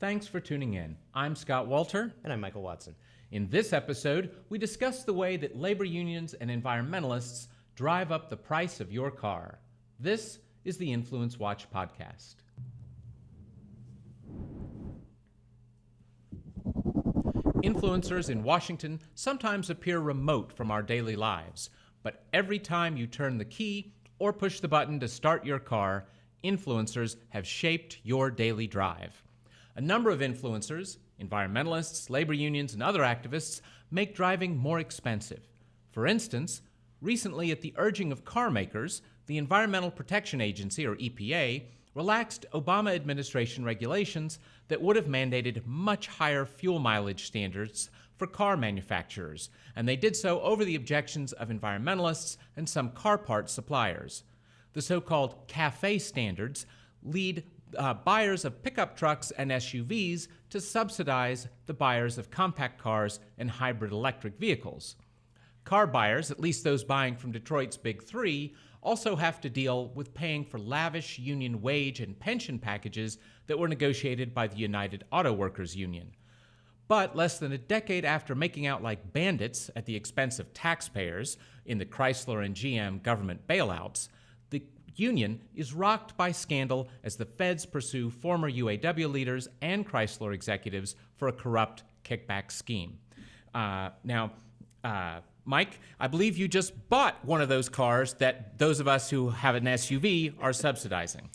Thanks for tuning in. I'm Scott Walter. And I'm Michael Watson. In this episode, we discuss the way that labor unions and environmentalists drive up the price of your car. This is the InfluenceWatch podcast. Influencers in Washington sometimes appear remote from our daily lives, but every time you turn the key or push the button to start your car, influencers have shaped your daily drive. A number of influencers, environmentalists, labor unions, and other activists make driving more expensive. For instance, recently at the urging of car makers, the Environmental Protection Agency, or EPA, relaxed Obama administration regulations that would have mandated much higher fuel mileage standards for car manufacturers, and they did so over the objections of environmentalists and some car parts suppliers. The so-called CAFE standards lead buyers of pickup trucks and SUVs to subsidize the buyers of compact cars and hybrid electric vehicles. Car buyers, at least those buying from Detroit's Big Three, also have to deal with paying for lavish union wage and pension packages that were negotiated by the United Auto Workers Union. But less than a decade after making out like bandits at the expense of taxpayers in the Chrysler and GM government bailouts, the union is rocked by scandal as the feds pursue former UAW leaders and Chrysler executives for a corrupt kickback scheme. Mike, I believe you just bought one of those cars that those of us who have an SUV are subsidizing.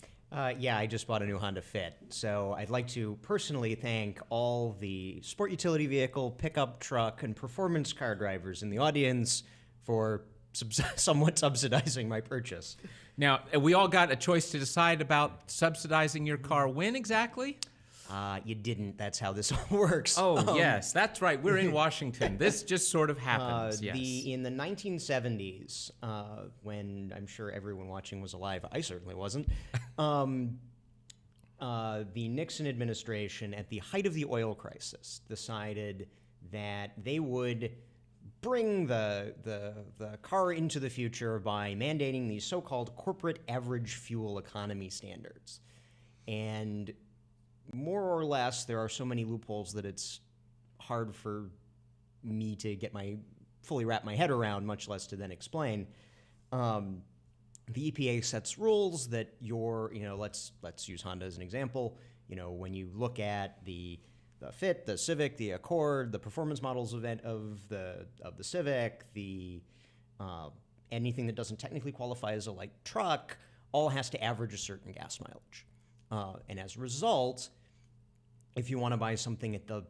Yeah, I just bought a new Honda Fit. So I'd like to personally thank all the sport utility vehicle, pickup truck, and performance car drivers in the audience for somewhat subsidizing my purchase. Now, we all got a choice to decide about subsidizing your car. When exactly? You didn't. That's how this all works. Oh, yes, that's right. We're in Washington. This just sort of happens, yes. In the 1970s, when I'm sure everyone watching was alive, I certainly wasn't, the Nixon administration, at the height of the oil crisis, decided that they would bring the car into the future by mandating these so-called corporate average fuel economy standards. And more or less, there are so many loopholes that it's hard for me to fully wrap my head around, much less to then explain. The EPA sets rules that let's use Honda as an example. When you look at the Fit, the Civic, the Accord, the performance models of the Civic, anything that doesn't technically qualify as a light truck, all has to average a certain gas mileage. And as a result, if you want to buy something at the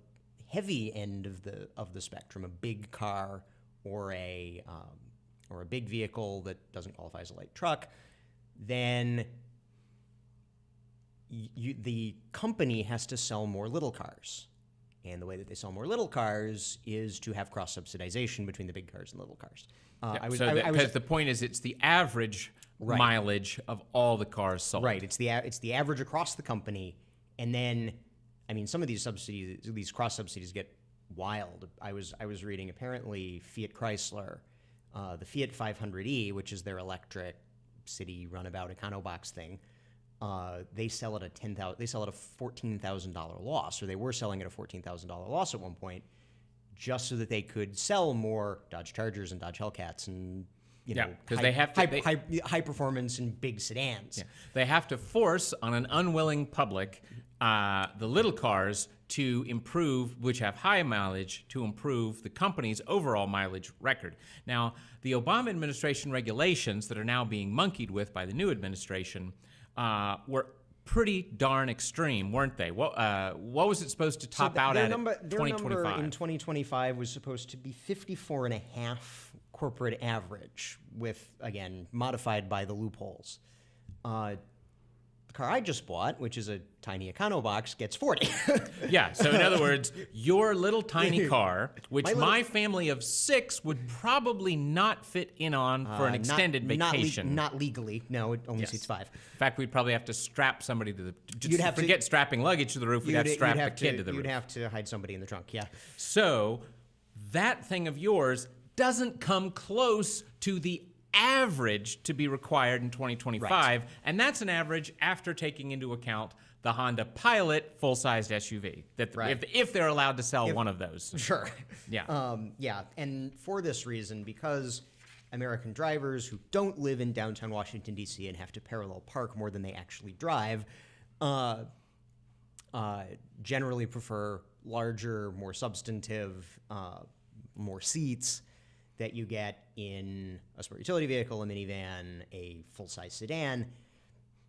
heavy end of the spectrum, a big car or a big vehicle that doesn't qualify as a light truck, then the company has to sell more little cars. And the way that they sell more little cars is to have cross-subsidization between the big cars and little cars. Because the point is it's the average mileage of all the cars sold. Right. It's the average across the company. And then, some of these subsidies, these cross-subsidies get wild. I was reading, apparently, Fiat Chrysler, the Fiat 500e, which is their electric city runabout econobox thing, they sell at a $14,000 loss, or they were selling at a $14,000 loss at one point, just so that they could sell more Dodge Chargers and Dodge Hellcats and because they have to high performance and big sedans. Yeah. They have to force on an unwilling public the little cars to improve, which have high mileage, to improve the company's overall mileage record. Now, the Obama administration regulations that are now being monkeyed with by the new administration were pretty darn extreme, weren't they? What was it supposed to top out at 2025? Their number in 2025 was supposed to be 54.5 corporate average, with, again, modified by the loopholes. The car I just bought, which is a tiny econobox, gets 40. Yeah, so in other words, your little tiny car, which my family of 6 would probably not fit in on for an extended vacation. Not legally. No, it only seats 5. In fact, we'd probably have to strap somebody to the... forget strapping luggage to the roof. We'd have to strap the kid to the roof. You'd have to hide somebody in the trunk, yeah. So that thing of yours doesn't come close to the average to be required in 2025, and that's an average after taking into account the Honda Pilot full-sized SUV. That Right. if they're allowed to sell one of those. Sure. Yeah. Yeah, and for this reason, because American drivers who don't live in downtown Washington, D.C. and have to parallel park more than they actually drive, generally prefer larger, more substantive, more seats that you get in a sport utility vehicle, a minivan, a full-size sedan.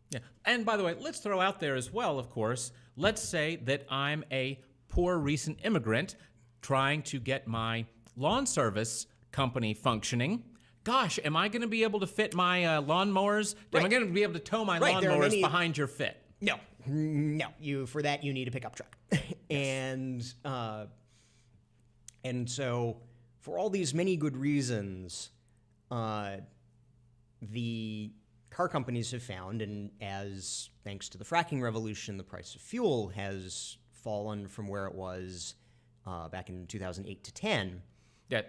Yeah. And by the way, let's throw out there as well, of course, let's say that I'm a poor recent immigrant trying to get my lawn service company functioning. Gosh, am I going to be able to fit my lawnmowers? Am I going to be able to tow my lawnmowers behind your fit? No. For that you need a pickup truck. Yes. And so for all these many good reasons, the car companies have found, and as thanks to the fracking revolution, the price of fuel has fallen from where it was back in 2008 to 10. Yeah,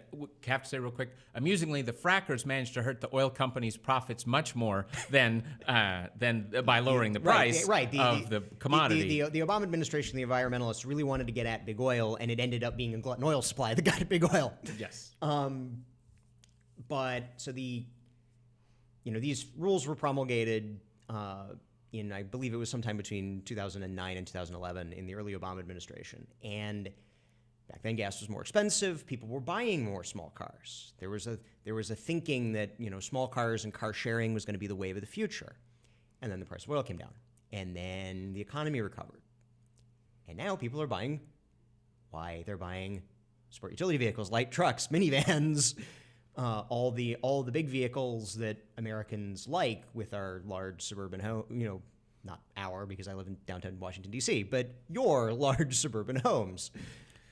have to say real quick. Amusingly, the frackers managed to hurt the oil companies' profits much more than by lowering the price of the commodity. The Obama administration, the environmentalists, really wanted to get at big oil, and it ended up being a glutton oil supply that got at big oil. Yes. But so these rules were promulgated in, I believe it was sometime between 2009 and 2011 in the early Obama administration, and back then, gas was more expensive. People were buying more small cars. There was a thinking that small cars and car sharing was going to be the wave of the future, and then the price of oil came down, and then the economy recovered, and now people are buying. Why? They're buying sport utility vehicles, light trucks, minivans, all the big vehicles that Americans like with our large suburban home. Not our, because I live in downtown Washington D.C., but your large suburban homes.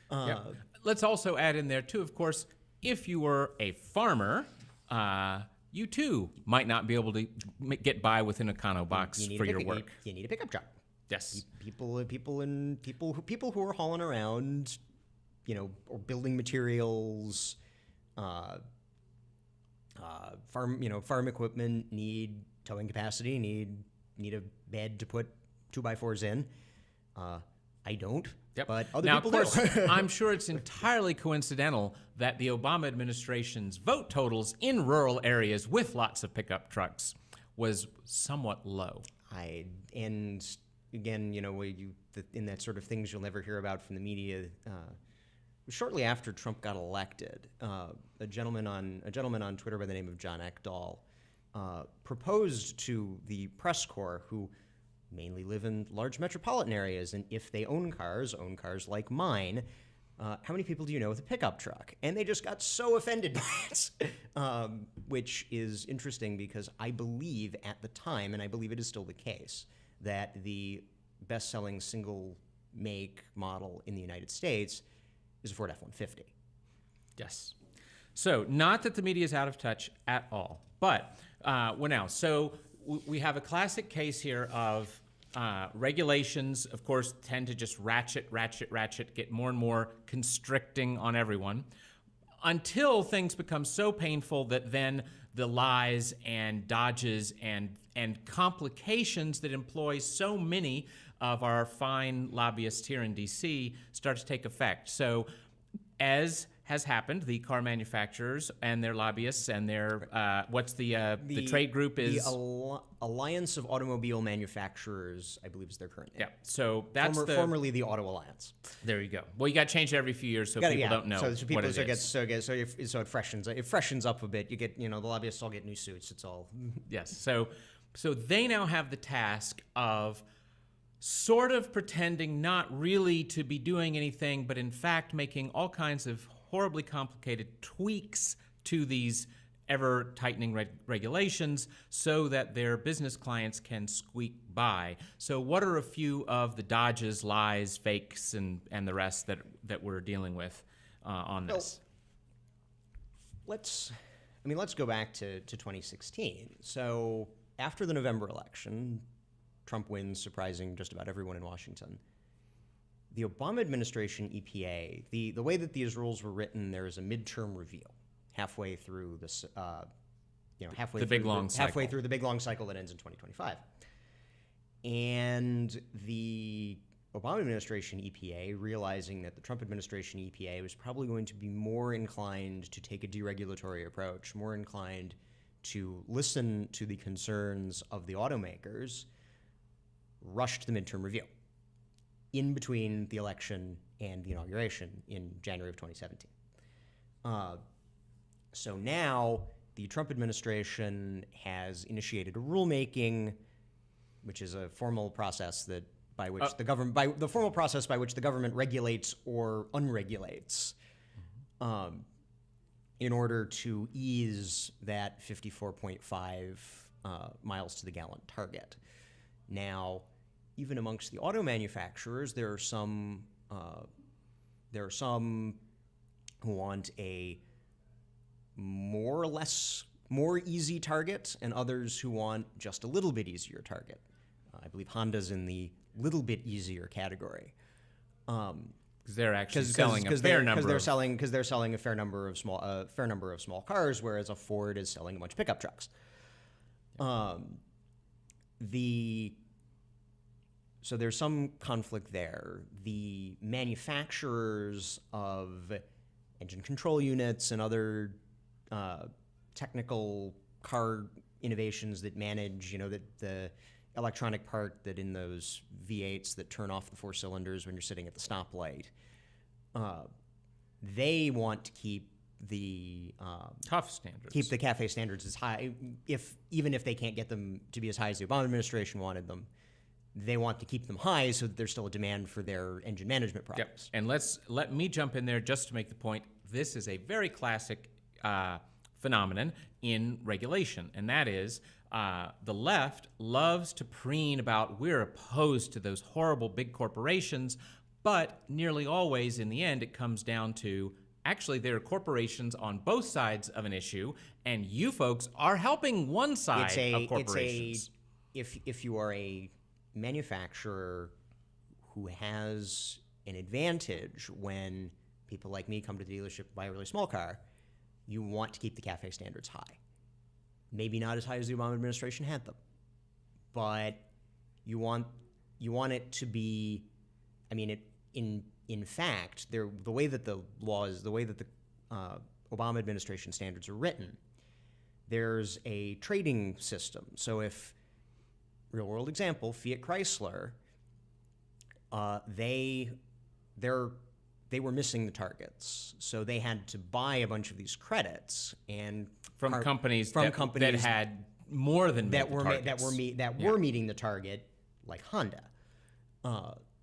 Yeah. Let's also add in there, too, of course, if you were a farmer, you, too, might not be able to get by with an econo box for your work. You need a pickup truck. Yes. People who are hauling around, or building materials, farm equipment need towing capacity, need a bed to put 2x4s in. I don't. Yep. But other now, people of course, do. I'm sure it's entirely coincidental that the Obama administration's vote totals in rural areas with lots of pickup trucks was somewhat low. And again, in that sort of things you'll never hear about from the media. Shortly after Trump got elected, a gentleman on Twitter by the name of John Ekdahl proposed to the press corps, who mainly live in large metropolitan areas, and if they own cars like mine, how many people do you know with a pickup truck? And they just got so offended by it, which is interesting because I believe at the time, and I believe it is still the case, that the best-selling single-make model in the United States is a Ford F-150. Yes. So not that the media is out of touch at all, but we're now. So we have a classic case here of regulations, of course, tend to just ratchet, get more and more constricting on everyone until things become so painful that then the lies and dodges and complications that employ so many of our fine lobbyists here in D.C. start to take effect. So as has happened, the car manufacturers and their lobbyists and their, what's the trade group is? The Alliance of Automobile Manufacturers, I believe is their current name. Yeah, so that's formerly the Auto Alliance. There you go. Well, you got to change it every few years so people don't know what it is. So it freshens up a bit. You get, the lobbyists all get new suits. It's all. Yes, so they now have the task of sort of pretending not really to be doing anything, but in fact making all kinds of horribly complicated tweaks to these ever-tightening regulations so that their business clients can squeak by. So what are a few of the dodges, lies, fakes, and the rest that we're dealing with on this? Well, let's go back to 2016. So after the November election, Trump wins, surprising just about everyone in Washington. The Obama administration EPA, the way that these rules were written, there is a midterm review halfway through halfway through the big long cycle that ends in 2025. And the Obama administration EPA, realizing that the Trump administration EPA was probably going to be more inclined to take a deregulatory approach, more inclined to listen to the concerns of the automakers, rushed the midterm review in between the election and the inauguration in January of 2017. So now the Trump administration has initiated a rulemaking, which is a formal process that by which the government regulates or unregulates, in order to ease that 54.5 miles to the gallon target. Now, even amongst the auto manufacturers, there are some who want a more easy target, and others who want just a little bit easier target. I believe Honda's in the little bit easier category. Because they're actually selling a fair number. Because they're selling a fair number of small cars, whereas a Ford is selling a bunch of pickup trucks. So there's some conflict there. The manufacturers of engine control units and other technical car innovations that manage, the electronic part that in those V8s that turn off the 4 cylinders when you're sitting at the stoplight, they want to keep the tough standards, keep the CAFE standards as high. Even if they can't get them to be as high as the Obama administration wanted them, they want to keep them high so that there's still a demand for their engine management products. Yep. And let me jump in there just to make the point. This is a very classic phenomenon in regulation, and that is the left loves to preen about we're opposed to those horrible big corporations, but nearly always in the end it comes down to actually there are corporations on both sides of an issue, and you folks are helping one side of corporations. If you are a manufacturer who has an advantage when people like me come to the dealership to buy a really small car, you want to keep the CAFE standards high. Maybe not as high as the Obama administration had them, but you want it to be. I mean, in fact, the way that the Obama administration standards are written, there's a trading system. So if real world example, Fiat Chrysler, they were missing the targets, so they had to buy a bunch of these credits and from companies that had more than were meeting the target, like Honda.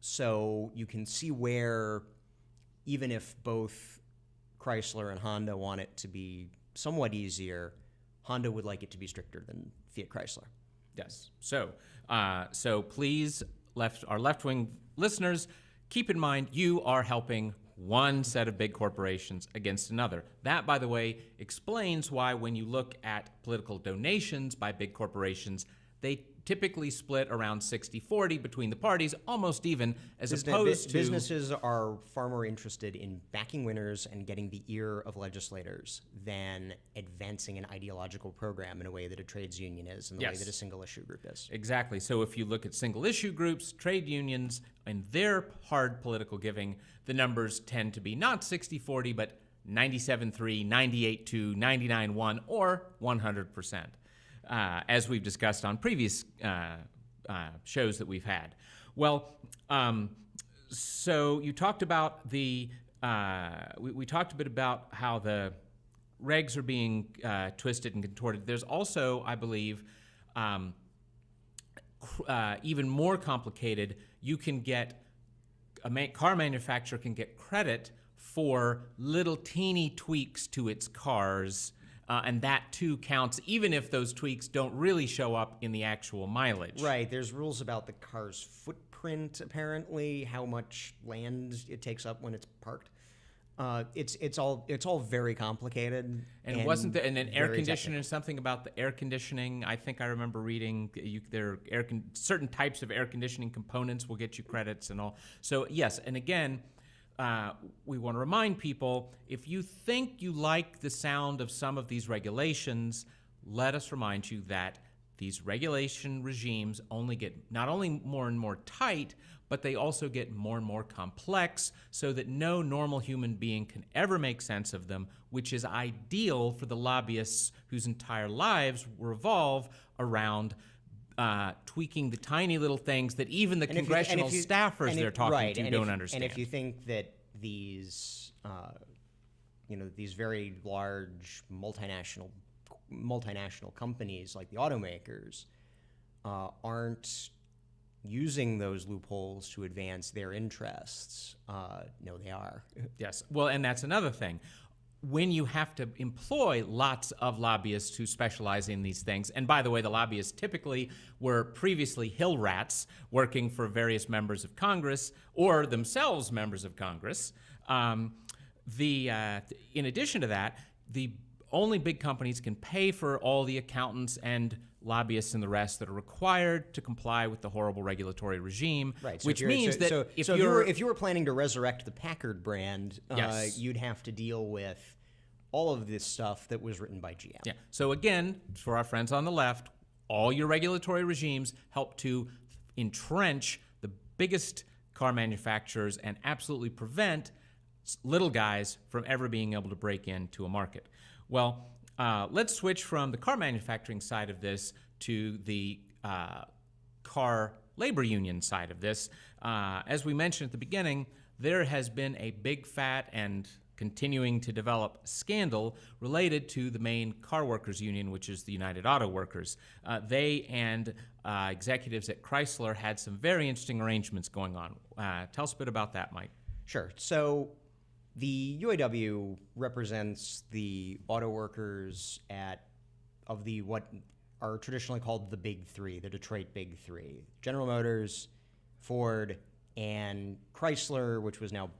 So you can see where even if both Chrysler and Honda want it to be somewhat easier, Honda would like it to be stricter than Fiat Chrysler. Yes. So please, our left-wing listeners, keep in mind you are helping one set of big corporations against another. That, by the way, explains why when you look at political donations by big corporations, they typically split around 60-40 between the parties, almost even, opposed to... Businesses are far more interested in backing winners and getting the ear of legislators than advancing an ideological program in a way that a trades union is, and the way that a single-issue group is. Exactly. So if you look at single-issue groups, trade unions, and their hard political giving, the numbers tend to be not 60-40, but 97-3, 98-2, 99-1, or 100%. As we've discussed on previous shows that we've had. Well, so you talked about we talked a bit about how the regs are being twisted and contorted. There's also, I believe, even more complicated. You can get a car manufacturer can get credit for little teeny tweaks to its cars. And that, too, counts, even if those tweaks don't really show up in the actual mileage. Right. There's rules about the car's footprint, apparently, how much land it takes up when it's parked. It's all very complicated. And wasn't there an air conditioner, something about the air conditioning? I think I remember reading certain types of air conditioning components will get you credits and all. So, yes, and again... we want to remind people, if you think you like the sound of some of these regulations, let us remind you that these regulation regimes only get not only more and more tight, but they also get more and more complex so that no normal human being can ever make sense of them, which is ideal for the lobbyists whose entire lives revolve around tweaking the tiny little things that even the congressional staffers they're talking to don't understand. And if you think that these, these very large multinational companies like the automakers aren't using those loopholes to advance their interests, no, they are. Yes. Well, and that's another thing. When you have to employ lots of lobbyists who specialize in these things, and by the way, the lobbyists typically were previously Hill rats working for various members of Congress or themselves members of Congress. In addition to that, the only big companies can pay for all the accountants and lobbyists and the rest that are required to comply with the horrible regulatory regime, right, so which means that if you were planning to resurrect the Packard brand, yes, you'd have to deal with all of this stuff that was written by GM. Yeah. So again, for our friends on the left, all your regulatory regimes help to entrench the biggest car manufacturers and absolutely prevent little guys from ever being able to break into a market. Well, let's switch from the car manufacturing side of this to the car labor union side of this. As we mentioned at the beginning, there has been a big fat and continuing to develop scandal related to the main car workers union, which is the United Auto Workers. They and executives at Chrysler had some very interesting arrangements going on. Tell us a bit about that, Mike. Sure. So the UAW represents the auto workers of what are traditionally called the Big Three, the Detroit Big Three: General Motors, Ford, and Chrysler, which was now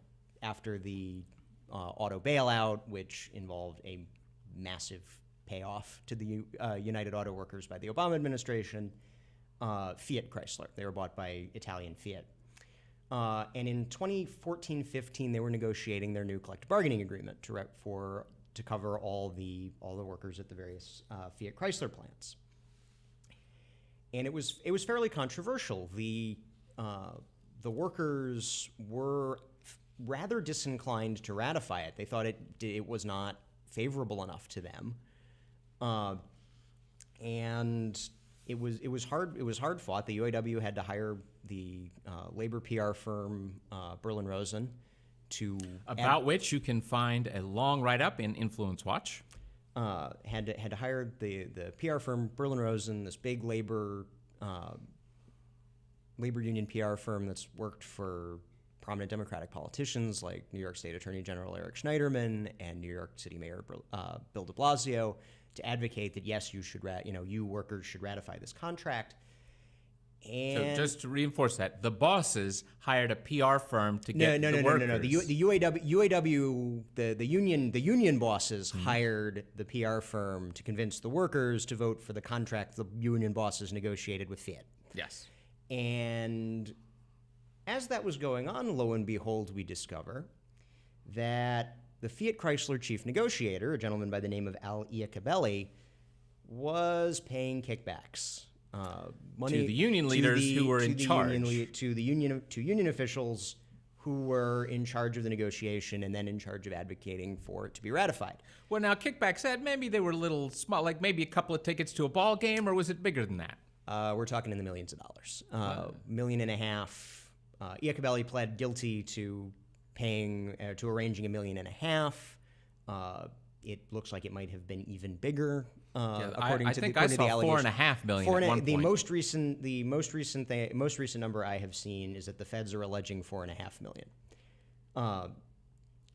after the auto bailout, which involved a massive payoff to the United Auto Workers by the Obama administration. Fiat Chrysler. They were bought by Italian Fiat. And in 2014-15, they were negotiating their new collective bargaining agreement to cover all the workers at the various Fiat Chrysler plants. And it was fairly controversial. The workers were rather disinclined to ratify it. They thought it was not favorable enough to them, and it was hard fought. The UAW had to hire the labor PR firm Berlin Rosen about which you can find a long write-up in InfluenceWatch. Had to hire the PR firm Berlin Rosen, this big labor union PR firm that's worked for prominent Democratic politicians like New York State Attorney General Eric Schneiderman and New York City Mayor Bill de Blasio, to advocate that yes, you workers should ratify this contract. And so just to reinforce that, the bosses hired a PR firm to get the workers. No. The UAW, the union bosses hired the PR firm to convince the workers to vote for the contract the union bosses negotiated with Fiat. Yes. And as that was going on, lo and behold, we discover that the Fiat Chrysler chief negotiator, a gentleman by the name of Al Iacobelli, was paying kickbacks. Money to the union leaders who were in charge. To union officials who were in charge of the negotiation and then in charge of advocating for it to be ratified. Well, now, kickbacks said maybe they were a little small, like maybe a couple of tickets to a ball game, or was it bigger than that? We're talking in the millions of dollars. $1.5 million. Iacobelli pled guilty to arranging $1.5 million. It looks like it might have been even bigger. According to the allegation. $4.5 million at one point. The most recent number I have seen is that the feds are alleging $4.5 million,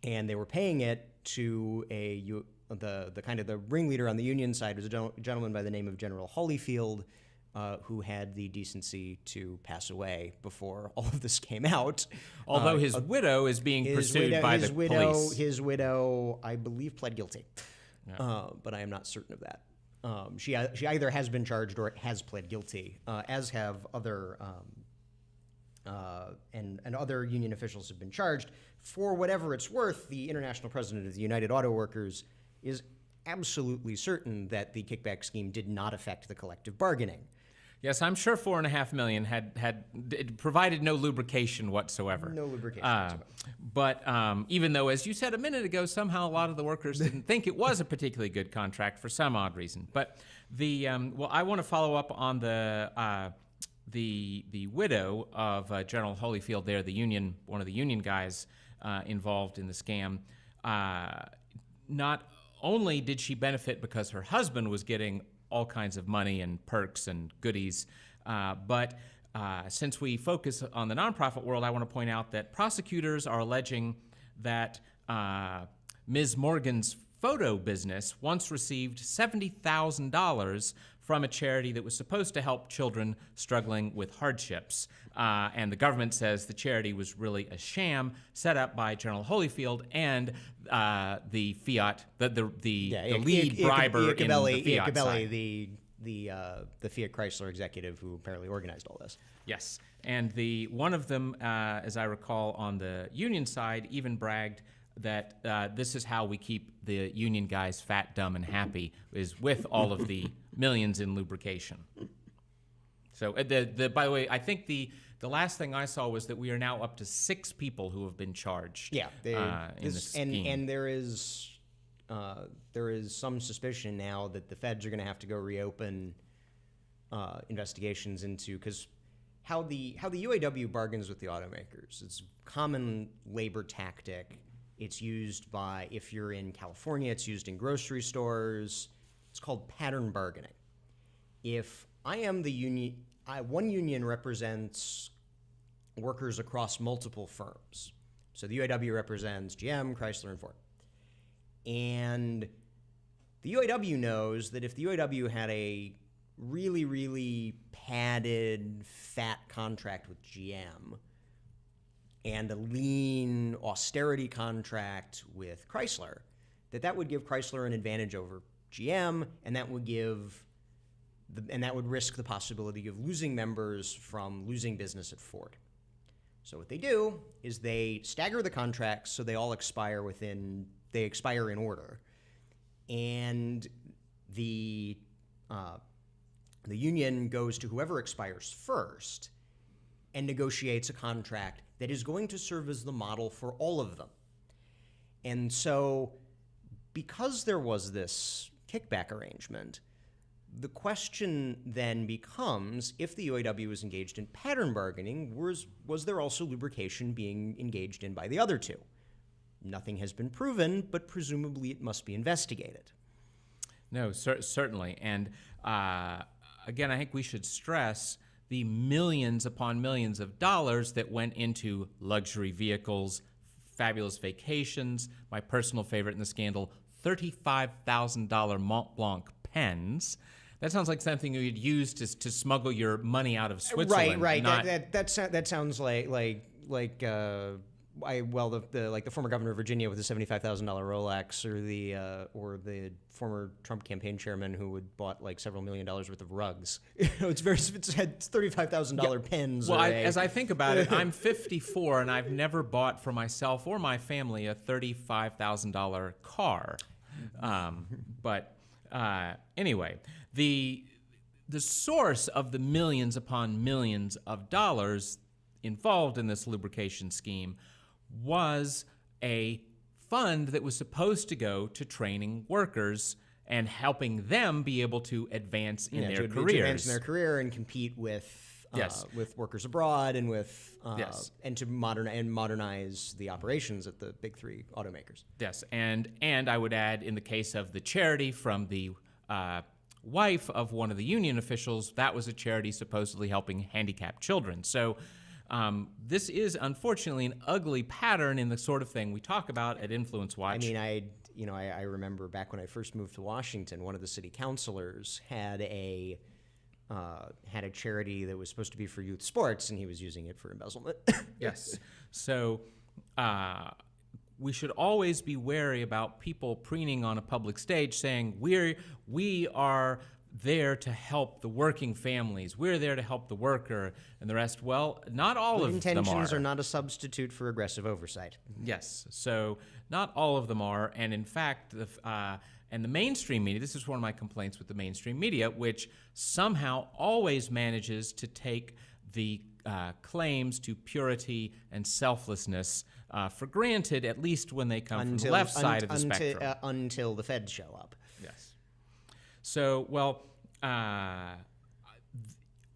and they were paying it to the ringleader on the union side was a gentleman by the name of General Holyfield, who had the decency to pass away before all of this came out. Although his widow is being pursued by the police. His widow, I believe, pled guilty, Yeah. But I am not certain of that. She either has been charged or has pled guilty, as have other and other union officials have been charged. For whatever it's worth, the international president of the United Auto Workers is absolutely certain that the kickback scheme did not affect the collective bargaining. Yes, I'm sure $4.5 million it provided no lubrication whatsoever. No lubrication whatsoever. But even though, as you said a minute ago, somehow a lot of the workers didn't think it was a particularly good contract for some odd reason. But well, I want to follow up on the widow of General Holyfield there, one of the union guys involved in the scam. Not only did she benefit because her husband was getting all kinds of money and perks and goodies. But since we focus on the nonprofit world, I want to point out that prosecutors are alleging that Ms. Morgan's photo business once received $70,000 from a charity that was supposed to help children struggling with hardships. And the government says the charity was really a sham set up by General Holyfield and the Fiat, the lead briber in the Fiat side. The Fiat Chrysler executive who apparently organized all this. Yes, and one of them, as I recall, on the union side, even bragged that this is how we keep the union guys fat, dumb, and happy, is with all of the millions in lubrication. So, by the way, I think the last thing I saw was that we are now up to 6 people who have been charged. Yeah, in this scheme. And there is some suspicion now that the feds are going to have to go reopen investigations into, because how the UAW bargains with the automakers. It's a common labor tactic. It's used if you're in California, it's used in grocery stores. It's called pattern bargaining. If I am the union, one union represents workers across multiple firms. So the UAW represents GM, Chrysler, and Ford. And the UAW knows that if the UAW had a really, really padded, fat contract with GM and a lean austerity contract with Chrysler, that would give Chrysler an advantage over GM, and that would risk the possibility of losing members from losing business at Ford. So what they do is they stagger the contracts so they all expire in order, and the union goes to whoever expires first and negotiates a contract that is going to serve as the model for all of them. And so, because there was this kickback arrangement, the question then becomes, if the UAW was engaged in pattern bargaining, was there also lubrication being engaged in by the other two? Nothing has been proven, but presumably it must be investigated. No, certainly. And again, I think we should stress the millions upon millions of dollars that went into luxury vehicles, fabulous vacations, my personal favorite in the scandal, $35,000 Mont Blanc pens. That sounds like something you'd use to smuggle your money out of Switzerland. Right. That sounds like the former governor of Virginia with a $75,000 Rolex, or the former Trump campaign chairman who had bought like several $1 million worth of rugs. It's had $35,000 pens. Well, as I think about it, I'm 54 and I've never bought for myself or my family a $35,000 car. But anyway, the source of the millions upon millions of dollars involved in this lubrication scheme was a fund that was supposed to go to training workers and helping them be able to advance in their careers. To advance in their career and compete with workers abroad and and to modernize the operations at the big 3 automakers. Yes, and I would add, in the case of the charity from the wife of one of the union officials, that was a charity supposedly helping handicapped children. So this is unfortunately an ugly pattern in the sort of thing we talk about at InfluenceWatch. I mean, I remember back when I first moved to Washington, one of the city councilors had a charity that was supposed to be for youth sports, and he was using it for embezzlement. Yes. So we should always be wary about people preening on a public stage saying we are there to help the working families. We're there to help the worker and the rest. Well, not all of them are. Intentions are not a substitute for aggressive oversight. Yes. So not all of them are. And in fact, And the mainstream media, this is one of my complaints with the mainstream media, which somehow always manages to take the claims to purity and selflessness for granted, at least when they come from the left side of the spectrum. Until the feds show up. Yes. So, well,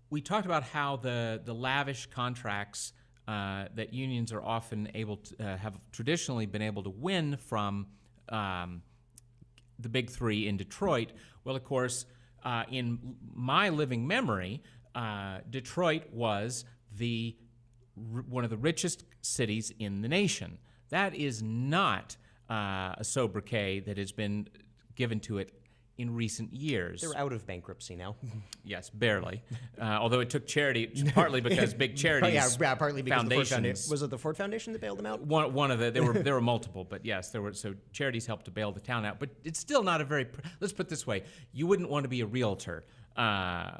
we talked about how the lavish contracts that unions are often able to have traditionally been able to win from the big three in Detroit. Well, of course, in my living memory, Detroit was one of the richest cities in the nation. That is not a sobriquet that has been given to it in recent years. They're out of bankruptcy now. Yes, barely. Although it took charity, partly because big charities, partly because foundations. Was it the Ford Foundation that bailed them out? One of the there were multiple, but yes, there were. So charities helped to bail the town out. But it's still not a very. Let's put it this way: you wouldn't want to be a realtor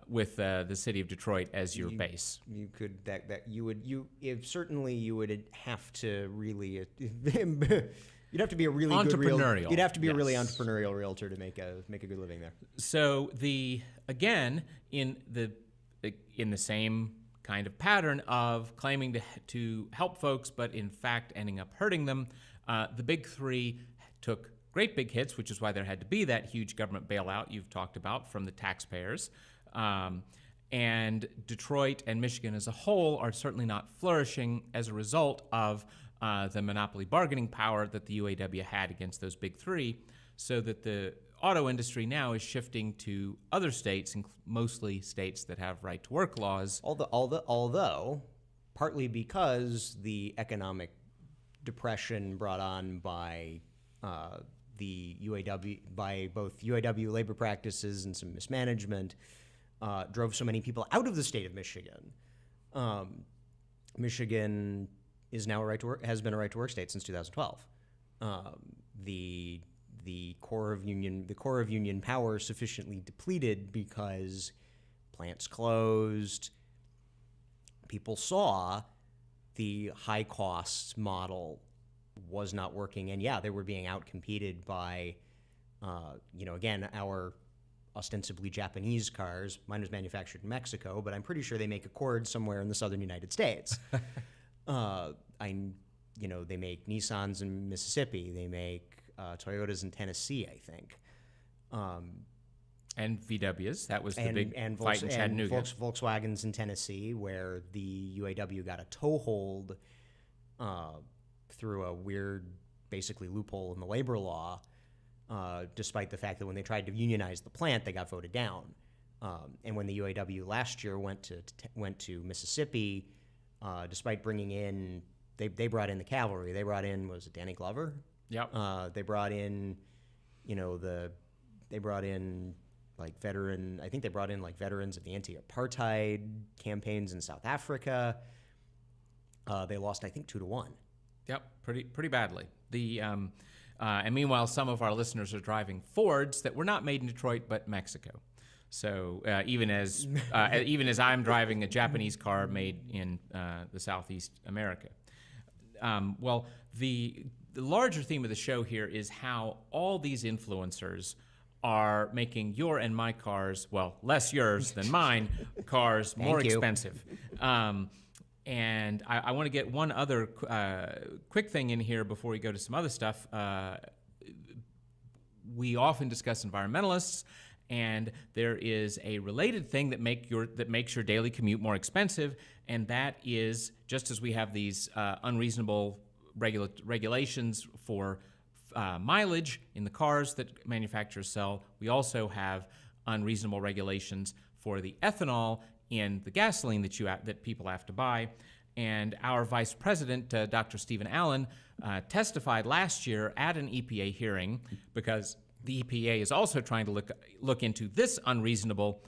with the city of Detroit as your base. You could certainly you would have to really. You'd have to be a really entrepreneurial. You'd have to be a really entrepreneurial realtor to make a good living there. So again in the same kind of pattern of claiming to help folks, but in fact ending up hurting them, the big three took great big hits, which is why there had to be that huge government bailout you've talked about from the taxpayers. And Detroit and Michigan as a whole are certainly not flourishing as a result of the monopoly bargaining power that the UAW had against those big three, so that the auto industry now is shifting to other states, mostly states that have right-to-work laws. Although, partly because the economic depression brought on by the UAW, by both UAW labor practices and some mismanagement, drove so many people out of the state of Michigan. Michigan is now has been a right-to-work state since 2012. The core of union power sufficiently depleted because plants closed. People saw the high costs model was not working, and they were being outcompeted by, again, our ostensibly Japanese cars. Mine was manufactured in Mexico, but I'm pretty sure they make Accords somewhere in the southern United States. They make Nissans in Mississippi. They make Toyotas in Tennessee, I think. And VWs. That was the big fight in Chattanooga. Volkswagens in Tennessee, where the UAW got a toehold through a weird, basically, loophole in the labor law, despite the fact that when they tried to unionize the plant, they got voted down. And when the UAW last year went to Mississippi, despite bringing in, they brought in the cavalry. They brought in, was it Danny Glover? Yep. They brought in, they brought in like veteran. I think they brought in like veterans of the anti-apartheid campaigns in South Africa. They lost, I think, 2-1. Yep, pretty badly. And meanwhile, some of our listeners are driving Fords that were not made in Detroit but Mexico. So even as I'm driving a Japanese car made in the Southeast America. Well, the larger theme of the show here is how all these influencers are making your and my cars, well, less yours than mine, cars more expensive. And I want to get one other quick thing in here before we go to some other stuff. We often discuss environmentalists, and there is a related thing that makes your daily commute more expensive, and that is, just as we have these unreasonable regulations for mileage in the cars that manufacturers sell, we also have unreasonable regulations for the ethanol in the gasoline that people have to buy. And our Vice President, Dr. Stephen Allen, testified last year at an EPA hearing, because the EPA is also trying to look into this unreasonable,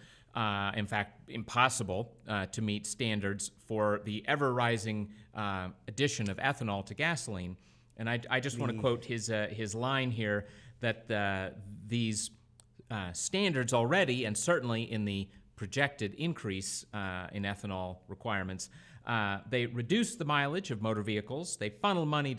in fact, impossible to meet standards for the ever-rising addition of ethanol to gasoline. And I just want to quote his line here, that these standards already, and certainly in the projected increase in ethanol requirements, they reduce the mileage of motor vehicles, they funnel money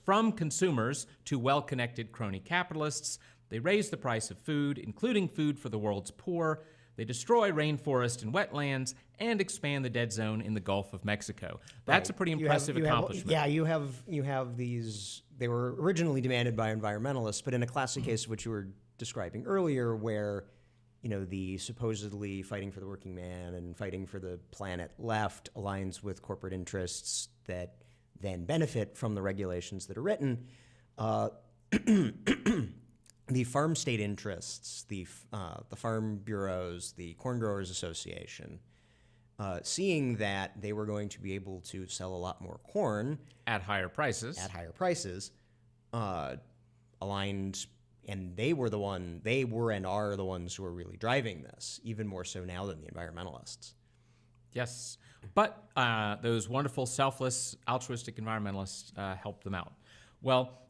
from consumers to well-connected crony capitalists, They raise the price of food, including food for the world's poor. They destroy rainforest and wetlands and expand the dead zone in the Gulf of Mexico. That's a pretty impressive accomplishment. You have these. They were originally demanded by environmentalists, but in a classic case which you were describing earlier, where the supposedly fighting for the working man and fighting for the planet left aligns with corporate interests that then benefit from the regulations that are written. The farm state interests, the farm bureaus, the Corn Growers Association, seeing that they were going to be able to sell a lot more corn at higher prices, aligned, and they were and are the ones who are really driving this, even more so now than the environmentalists. Yes, but those wonderful, selfless, altruistic environmentalists help them out. Well,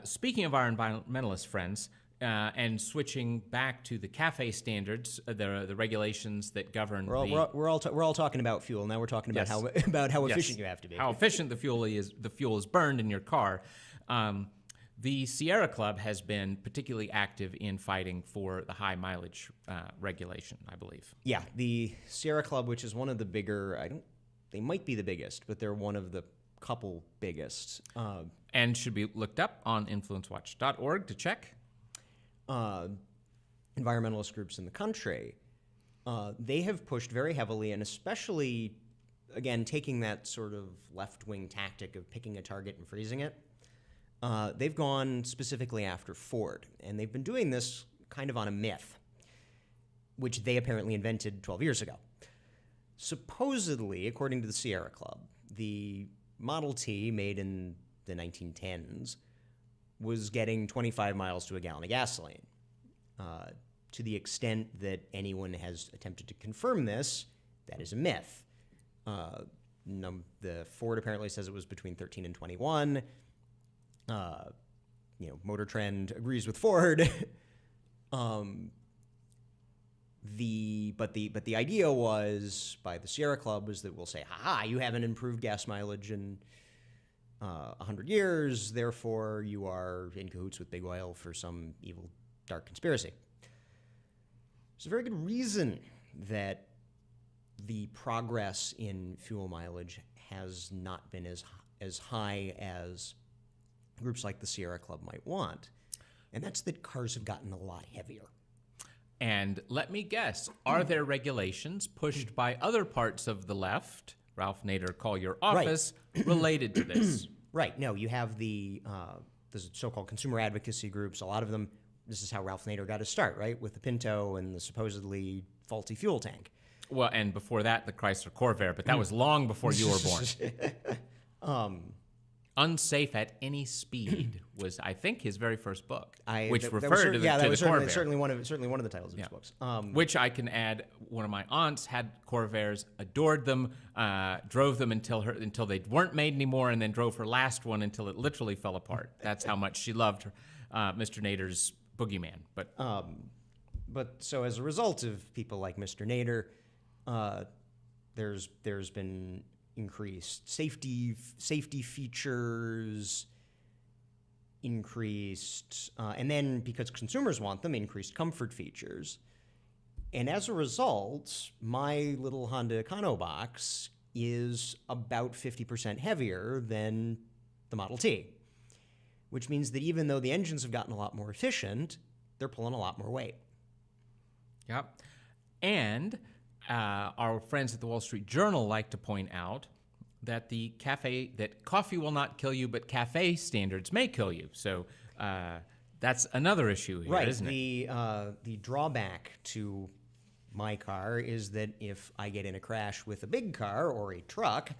speaking of our environmentalist friends, and switching back to the CAFE standards, the regulations that govern we're all talking about fuel. Now we're talking about how efficient you have to be. How efficient the fuel is burned in your car. The Sierra Club has been particularly active in fighting for the high mileage regulation, I believe. Yeah, the Sierra Club, which is one of the bigger, they might be the biggest, but they're one of the couple biggest. And should be looked up on InfluenceWatch.org to check. Environmentalist groups in the country, they have pushed very heavily, and especially, again, taking that sort of left-wing tactic of picking a target and freezing it. They've gone specifically after Ford, and they've been doing this kind of on a myth, which they apparently invented 12 years ago. Supposedly, according to the Sierra Club, the Model T made in the 1910s was getting 25 miles to a gallon of gasoline. To the extent that anyone has attempted to confirm this, that is a myth. The Ford apparently says it was between 13 and 21. Motor Trend agrees with Ford. But the idea was by the Sierra Club was that we'll say, ha, you haven't improved gas mileage in 100 years, therefore you are in cahoots with big oil for some evil, dark conspiracy. There's a very good reason that the progress in fuel mileage has not been as high as groups like the Sierra Club might want, and that's that cars have gotten a lot heavier. And let me guess, are there regulations pushed by other parts of the left, Ralph Nader, call your office, related to this? Right. No, you have the so-called consumer advocacy groups. A lot of them, this is how Ralph Nader got his start, right, with the Pinto and the supposedly faulty fuel tank. Well, and before that, the Chrysler Corvair, but that was long before you were born. Unsafe at Any Speed was, I think, his very first book, which referred to the Corvair. Certainly one of the titles of his books. Which I can add, one of my aunts had Corvairs, adored them, drove them until they weren't made anymore, and then drove her last one until it literally fell apart. That's how much she loved Mr. Nader's Boogeyman. But so as a result of people like Mr. Nader, there's been increased safety features, and then because consumers want them, increased comfort features. And as a result, my little Honda EconoBox is about 50% heavier than the Model T, which means that even though the engines have gotten a lot more efficient, they're pulling a lot more weight. Yep. And our friends at the Wall Street Journal like to point out that that coffee will not kill you, but cafe standards may kill you. So that's another issue here, isn't it? The drawback to my car is that if I get in a crash with a big car or a truck,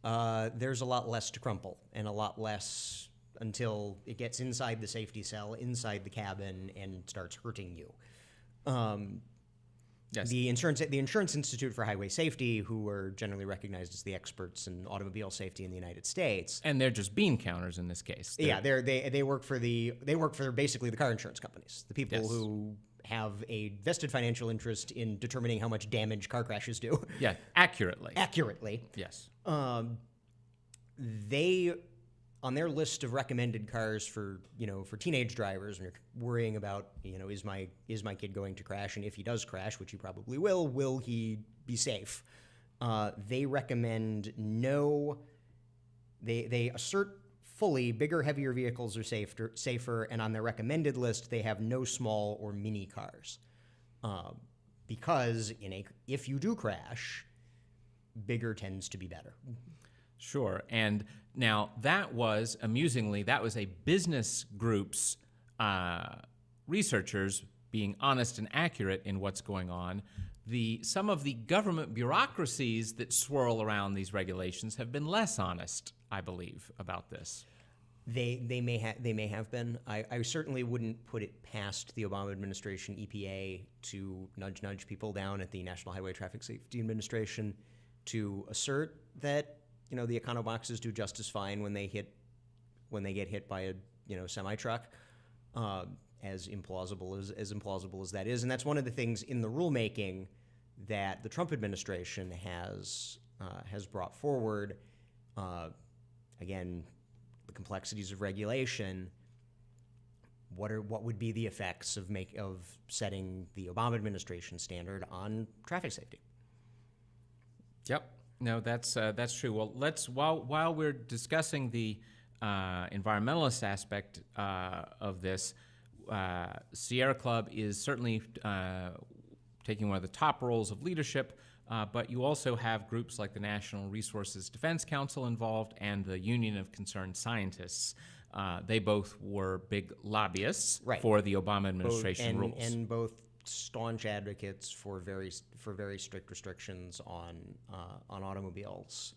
there's a lot less to crumple and a lot less until it gets inside the safety cell, inside the cabin, and starts hurting you. Yes. The Insurance Institute for Highway Safety, who are generally recognized as the experts in automobile safety in the United States, and they're just bean counters in this case. They work for basically the car insurance companies, the people who have a vested financial interest in determining how much damage car crashes do. Yeah, accurately. Accurately. Yes. They on their list of recommended cars for teenage drivers, when you're worrying about is my kid going to crash, and if he does crash, which he probably will he be safe? They recommend no. They assert fully bigger, heavier vehicles are safer, and on their recommended list they have no small or mini cars, because if you do crash, bigger tends to be better. Sure. And now that was, amusingly, that was a business group's researchers being honest and accurate in what's going on. Some of the government bureaucracies that swirl around these regulations have been less honest, I believe, about this. They may have been. I certainly wouldn't put it past the Obama administration, EPA, to nudge people down at the National Highway Traffic Safety Administration to assert that the econoboxes do just as fine when they get hit by a semi truck. As implausible as that is, and that's one of the things in the rulemaking that the Trump administration has brought forward. Again, the complexities of regulation. What would be the effects of setting the Obama administration standard on traffic safety? Yep. No, that's true. Well, while we're discussing the environmentalist aspect of this. Sierra Club is certainly taking one of the top roles of leadership, but you also have groups like the National Resources Defense Council involved and the Union of Concerned Scientists. They both were big lobbyists for the Obama administration rules. And both staunch advocates for very strict restrictions on automobiles.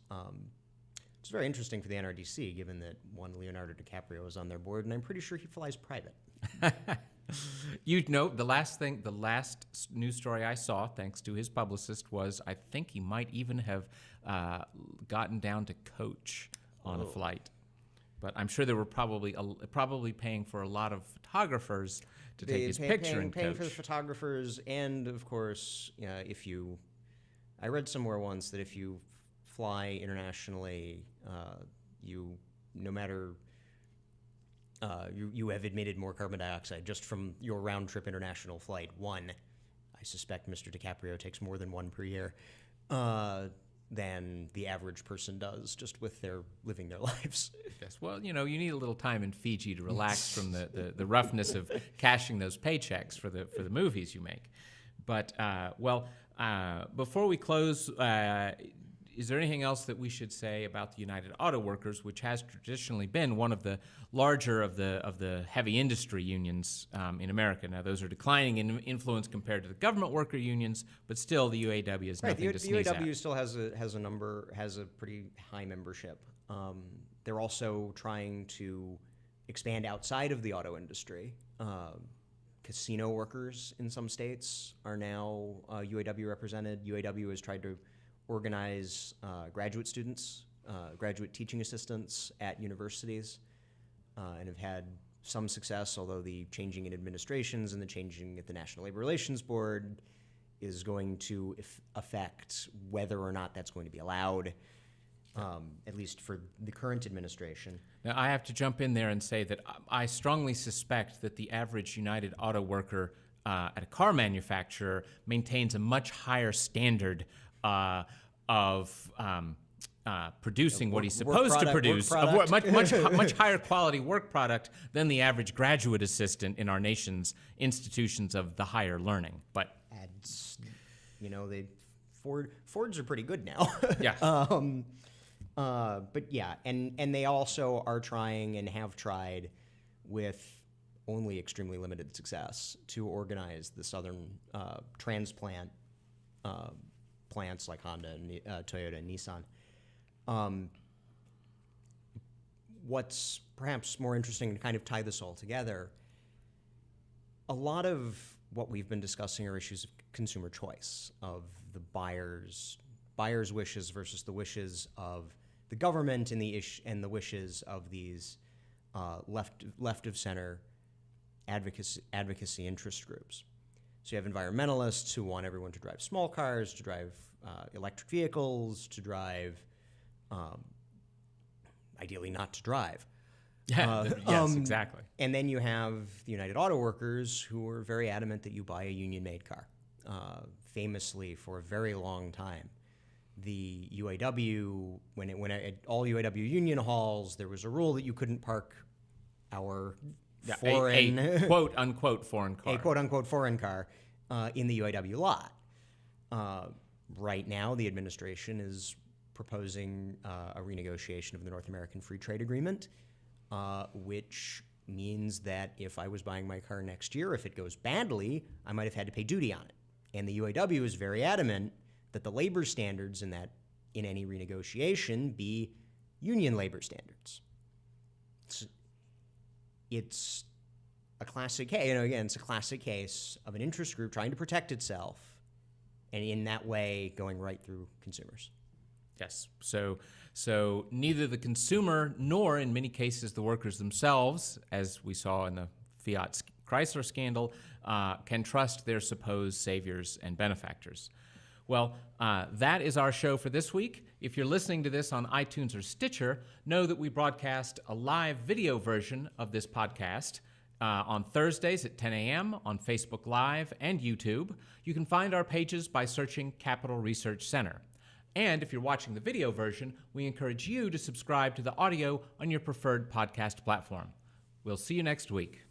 It's very interesting for the NRDC, given that one Leonardo DiCaprio is on their board, and I'm pretty sure he flies private. The last news story I saw, thanks to his publicist, was I think he might even have gotten down to coach on a flight. But I'm sure they were probably paying for a lot of photographers to take his picture and paying coach. for the photographers, and of course, I read somewhere once that if you fly internationally, you have emitted more carbon dioxide just from your round-trip international flight. I suspect Mr. DiCaprio takes more than one per year, than the average person does just with living their lives. Yes. Well, you need a little time in Fiji to relax from the roughness of cashing those paychecks for the movies you make. But before we close, is there anything else that we should say about the United Auto Workers, which has traditionally been one of the larger of the heavy industry unions in America? Now, those are declining in influence compared to the government worker unions, but still, the UAW is nothing to sneeze at. The UAW still has a pretty high membership. They're also trying to expand outside of the auto industry. Casino workers in some states are now UAW represented. UAW has tried to organize graduate students, graduate teaching assistants at universities, and have had some success, although the changing in administrations and the changing at the National Labor Relations Board is going to affect whether or not that's going to be allowed, at least for the current administration. Now, I have to jump in there and say that I strongly suspect that the average United Auto Worker at a car manufacturer maintains a much higher standard of producing what he's supposed to produce, much higher quality work product than the average graduate assistant in our nation's institutions of the higher learning. But Fords are pretty good now. Yeah. But yeah, and they also are trying and have tried with only extremely limited success to organize the southern transplant plants like Honda and Toyota and Nissan. What's perhaps more interesting to kind of tie this all together, a lot of what we've been discussing are issues of consumer choice, of the buyer's wishes versus the wishes of the government and the wishes of these left of center advocacy interest groups. So you have environmentalists who want everyone to drive small cars, to drive electric vehicles, to drive, ideally not to drive. Yes, exactly. And then you have the United Auto Workers, who are very adamant that you buy a union-made car. Famously, for a very long time, the UAW, at all UAW union halls, there was a rule that you couldn't park our foreign, a quote-unquote foreign car. A quote-unquote foreign car in the UAW lot. Right now, the administration is proposing a renegotiation of the North American Free Trade Agreement, which means that if I was buying my car next year, if it goes badly, I might have had to pay duty on it. And the UAW is very adamant that the labor standards in any renegotiation be union labor standards. It's a classic case. It's a classic case of an interest group trying to protect itself, and in that way going right through consumers. Yes. So neither the consumer nor, in many cases, the workers themselves, as we saw in the Fiat Chrysler scandal, can trust their supposed saviors and benefactors. Well, that is our show for this week. If you're listening to this on iTunes or Stitcher, know that we broadcast a live video version of this podcast on Thursdays at 10 a.m. on Facebook Live and YouTube. You can find our pages by searching Capital Research Center. And if you're watching the video version, we encourage you to subscribe to the audio on your preferred podcast platform. We'll see you next week.